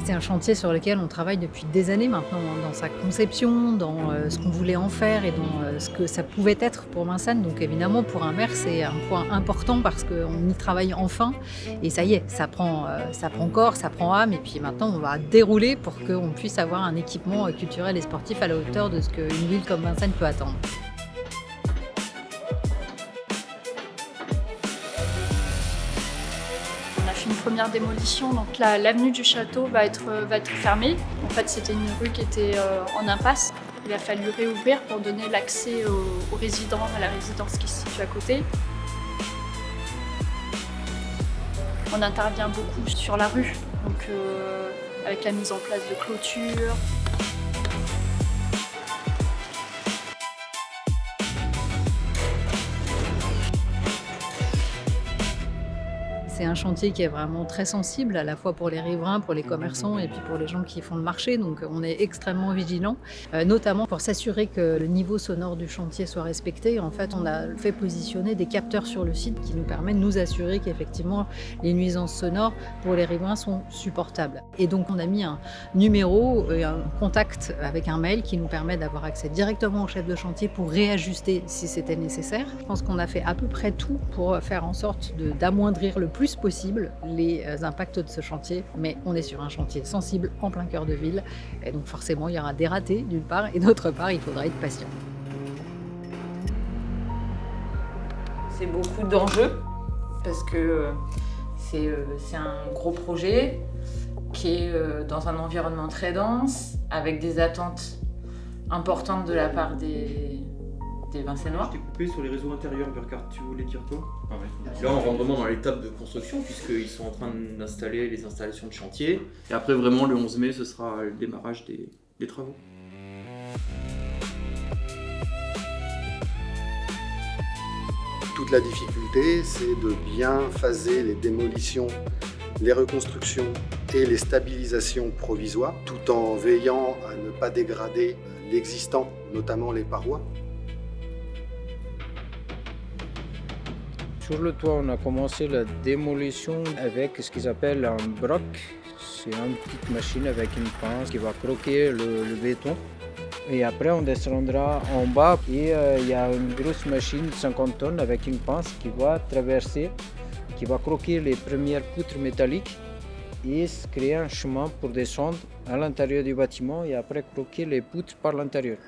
C'est un chantier sur lequel on travaille depuis des années maintenant, hein, dans sa conception, dans ce qu'on voulait en faire et dans ce que ça pouvait être pour Vincennes. Donc évidemment, pour un maire, c'est un point important parce qu'on y travaille enfin. Et ça y est, ça prend corps, ça prend âme. Et puis maintenant, on va dérouler pour qu'on puisse avoir un équipement culturel et sportif à la hauteur de ce qu'une ville comme Vincennes peut attendre. On a fait une première démolition, donc l'avenue du château va être fermée. En fait, c'était une rue qui était en impasse. Il a fallu réouvrir pour donner l'accès aux résidents, à la résidence qui se situe à côté. On intervient beaucoup sur la rue, donc avec la mise en place de clôtures. C'est un chantier qui est vraiment très sensible, à la fois pour les riverains, pour les commerçants et puis pour les gens qui font le marché. Donc on est extrêmement vigilants, notamment pour s'assurer que le niveau sonore du chantier soit respecté. En fait, on a fait positionner des capteurs sur le site qui nous permettent de nous assurer qu'effectivement les nuisances sonores pour les riverains sont supportables. Et donc on a mis un numéro, un contact avec un mail qui nous permet d'avoir accès directement au chef de chantier pour réajuster si c'était nécessaire. Je pense qu'on a fait à peu près tout pour faire en sorte d'amoindrir le plus possible les impacts de ce chantier, mais on est sur un chantier sensible en plein cœur de ville, et donc forcément il y aura des ratés d'une part, et d'autre part il faudra être patient. C'est beaucoup d'enjeux parce que c'est un gros projet qui est dans un environnement très dense, avec des attentes importantes de la part des Vincennois. Je t'ai coupé sur les réseaux intérieurs, Burkhard, tu voulais dire quoi? Là, on rentre vraiment dans l'étape de construction, puisqu'ils sont en train d'installer les installations de chantier. Et après, vraiment, le 11 mai, ce sera le démarrage des travaux. Toute la difficulté, c'est de bien phaser les démolitions, les reconstructions et les stabilisations provisoires, tout en veillant à ne pas dégrader l'existant, notamment les parois. Sur le toit, on a commencé la démolition avec ce qu'ils appellent un broc. C'est une petite machine avec une pince qui va croquer le béton. Et après, on descendra en bas et il y a une grosse machine de 50 tonnes avec une pince qui va traverser, qui va croquer les premières poutres métalliques et se créer un chemin pour descendre à l'intérieur du bâtiment et après croquer les poutres par l'intérieur.